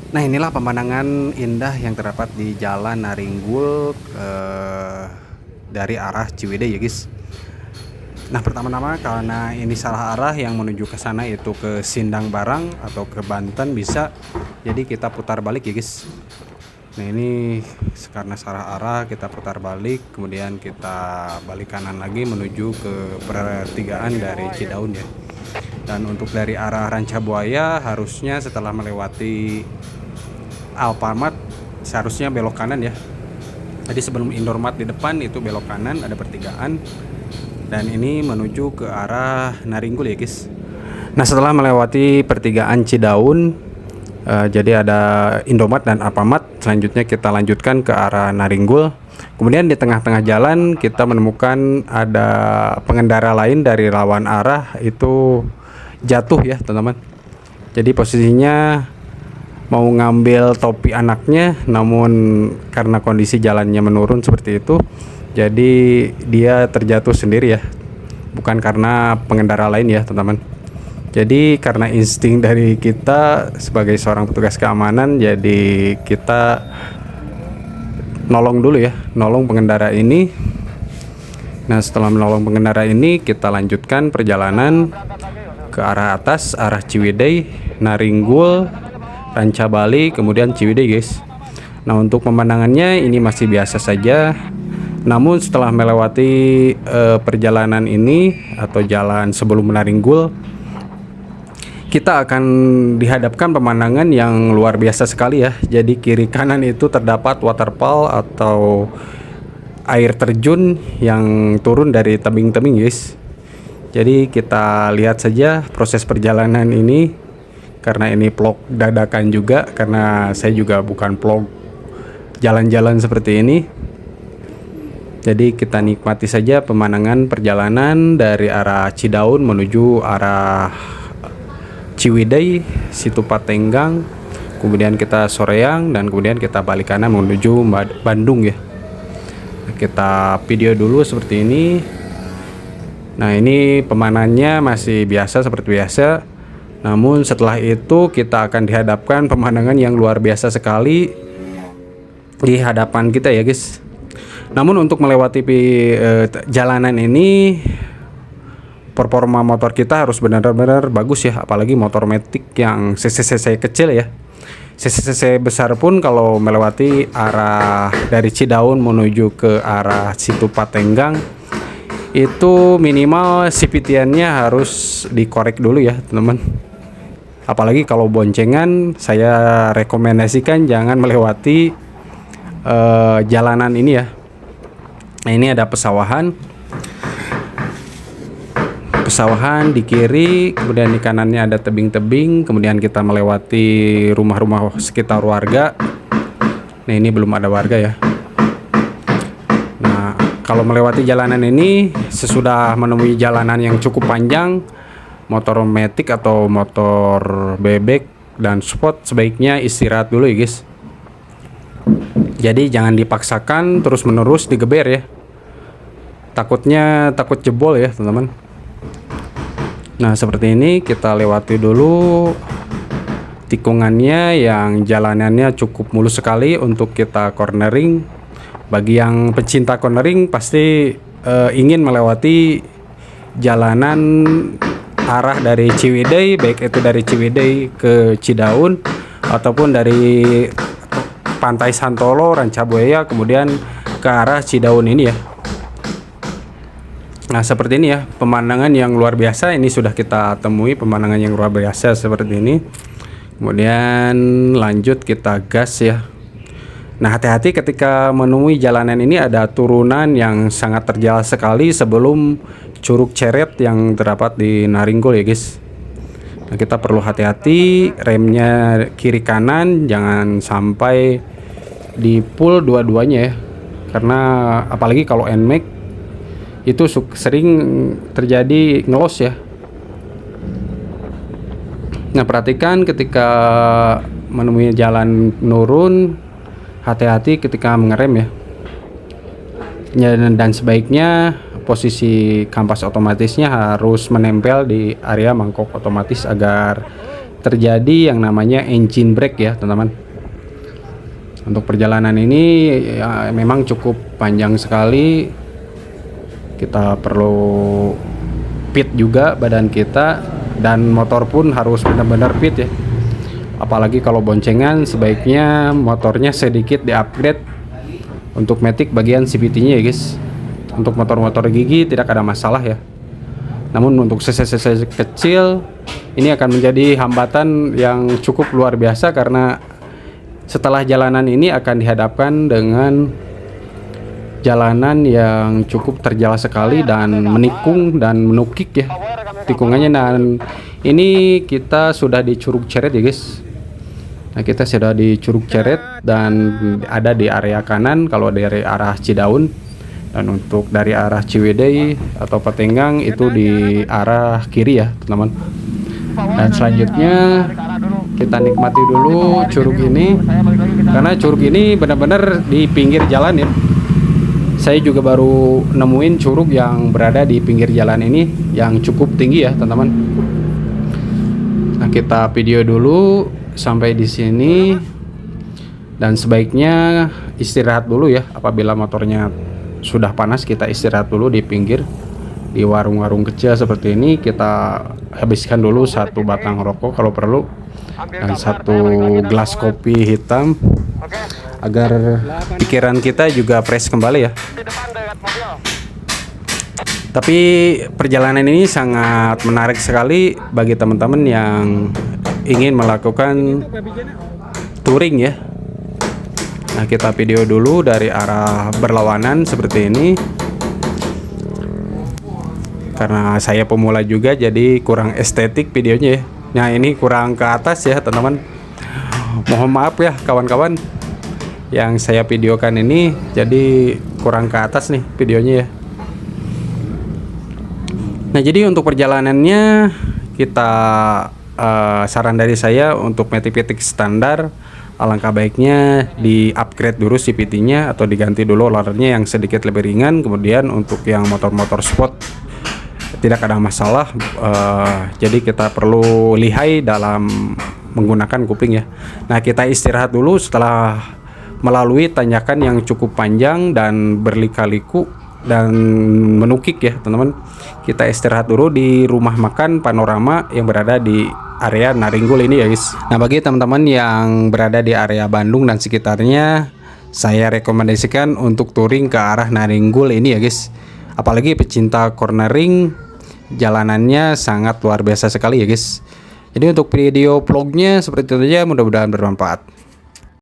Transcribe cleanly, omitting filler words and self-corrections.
Nah, inilah pemandangan indah yang terdapat di Jalan Naringgul dari arah Ciwidey ya guys. Nah, pertama-tama karena ini salah arah yang menuju ke sana itu ke Sindang Barang atau ke Banten bisa. Jadi kita putar balik ya guys. Nah, ini karena salah arah kita putar balik, kemudian kita balik kanan lagi menuju ke pertigaan dari Cidaun ya. Dan untuk dari arah Rancabuaya harusnya setelah melewati Alfamart seharusnya belok kanan ya. Jadi sebelum Indomaret di depan itu belok kanan, ada pertigaan. Dan ini menuju ke arah Naringgul ya guys. Nah, setelah melewati pertigaan Cidaun, jadi ada Indomaret dan Alfamart, selanjutnya kita lanjutkan ke arah Naringgul. Kemudian di tengah-tengah jalan kita menemukan ada pengendara lain dari lawan arah itu jatuh ya teman-teman. Jadi posisinya mau ngambil topi anaknya, namun karena kondisi jalannya menurun seperti itu, jadi dia terjatuh sendiri ya, bukan karena pengendara lain ya teman-teman. Jadi karena insting dari kita sebagai seorang petugas keamanan, jadi kita nolong dulu ya, nolong pengendara ini. Nah, setelah menolong pengendara ini, kita lanjutkan perjalanan ke arah atas, arah Ciwidey, Naringgul, Rancabali, kemudian Ciwidey guys. Nah, untuk pemandangannya ini masih biasa saja. Namun setelah melewati perjalanan ini atau jalan sebelum Naringgul, kita akan dihadapkan pemandangan yang luar biasa sekali ya. Jadi kiri kanan itu terdapat waterfall atau air terjun yang turun dari tebing-tebing guys. Jadi kita lihat saja proses perjalanan ini. Karena ini vlog dadakan juga, karena saya juga bukan vlog jalan-jalan seperti ini. Jadi kita nikmati saja pemandangan perjalanan dari arah Cidaun menuju arah Ciwidey, Situ Patenggang, kemudian kita Soreang, dan kemudian kita balik kanan menuju Bandung ya. Kita video dulu seperti ini. Nah, ini pemandangannya masih biasa seperti biasa. Namun setelah itu kita akan dihadapkan pemandangan yang luar biasa sekali di hadapan kita ya guys. Namun untuk melewati jalanan ini, performa motor kita harus benar-benar bagus ya, apalagi motor matic yang cc kecil ya. cc besar pun kalau melewati arah dari Cidaun menuju ke arah Situ Patenggang itu minimal CVT-nya harus dikorek dulu ya teman-teman. Apalagi kalau boncengan, saya rekomendasikan jangan melewati jalanan ini ya. Nah, ini ada pesawahan di kiri, kemudian di kanannya ada tebing-tebing, kemudian kita melewati rumah-rumah sekitar warga. Nah, ini belum ada warga ya. Nah, kalau melewati jalanan ini sesudah menemui jalanan yang cukup panjang, motor matic atau motor bebek dan sport sebaiknya istirahat dulu ya guys. Jadi jangan dipaksakan terus menerus digeber ya, takut jebol ya teman-teman. Nah, seperti ini kita lewati dulu tikungannya yang jalanannya cukup mulus sekali untuk kita cornering. Bagi yang pecinta cornering pasti ingin melewati jalanan arah dari Ciwidey, baik itu dari Ciwidey ke Cidaun ataupun dari Pantai Santolo, Rancabuaya kemudian ke arah Cidaun ini ya. Nah, seperti ini ya pemandangan yang luar biasa, ini sudah kita temui pemandangan yang luar biasa seperti ini. Kemudian lanjut kita gas ya. Nah, hati-hati ketika menemui jalanan ini, ada turunan yang sangat terjal sekali sebelum Curug Ceret yang terdapat di Naringgul ya guys. Nah, kita perlu hati-hati, remnya kiri kanan jangan sampai di pull dua-duanya ya. Karena apalagi kalau NMAX itu sering terjadi ngelos ya. Nah, perhatikan ketika menemui jalan menurun, hati-hati ketika mengerem ya. Dan sebaiknya posisi kampas otomatisnya harus menempel di area mangkok otomatis agar terjadi yang namanya engine brake ya teman-teman. Untuk perjalanan ini ya, memang cukup panjang sekali. Kita perlu fit juga badan kita, dan motor pun harus benar-benar fit ya. Apalagi kalau boncengan, sebaiknya motornya sedikit di-upgrade untuk matic bagian CVT-nya ya guys. Untuk motor-motor gigi tidak ada masalah ya. Namun untuk cc kecil ini akan menjadi hambatan yang cukup luar biasa, karena setelah jalanan ini akan dihadapkan dengan jalanan yang cukup terjal sekali dan menikung dan menukik ya tikungannya. Dan ini kita sudah di Curug Ceret ya guys. Nah, kita sudah di Curug Ceret dan ada di area kanan kalau dari arah Cidaun. Dan untuk dari arah Ciwidey atau Patenggang itu di arah kiri ya teman-teman. Dan selanjutnya kita nikmati dulu curug ini, karena curug ini benar-benar di pinggir jalan ya. Saya juga baru nemuin curug yang berada di pinggir jalan ini yang cukup tinggi ya teman-teman. Nah, kita video dulu sampai di sini, dan sebaiknya istirahat dulu ya. Apabila motornya sudah panas, kita istirahat dulu di pinggir, di warung-warung kecil seperti ini. Kita habiskan dulu satu batang rokok kalau perlu, dan satu gelas kopi hitam, agar pikiran kita juga fresh kembali ya. Tapi perjalanan ini sangat menarik sekali bagi teman-teman yang ingin melakukan touring ya. Nah, kita video dulu dari arah berlawanan seperti ini. Karena saya pemula juga, jadi kurang estetik videonya ya. Nah, ini kurang ke atas ya teman-teman. Mohon maaf ya kawan-kawan, yang saya videokan ini jadi kurang ke atas nih videonya ya. Nah, jadi untuk perjalanannya kita saran dari saya untuk matic standar, alangkah baiknya di upgrade dulu CVT-nya atau diganti dulu loadernya yang sedikit lebih ringan. Kemudian untuk yang motor-motor sport tidak ada masalah. Jadi kita perlu lihai dalam menggunakan kuping ya. Nah, kita istirahat dulu setelah melalui tanjakan yang cukup panjang dan berlika-liku dan menukik ya teman-teman. Kita istirahat dulu di rumah makan Panorama yang berada di area Naringgul ini ya guys. Nah, bagi teman-teman yang berada di area Bandung dan sekitarnya, saya rekomendasikan untuk touring ke arah Naringgul ini ya guys. Apalagi pecinta cornering, jalanannya sangat luar biasa sekali ya guys. Jadi untuk video vlognya seperti itu aja, mudah-mudahan bermanfaat.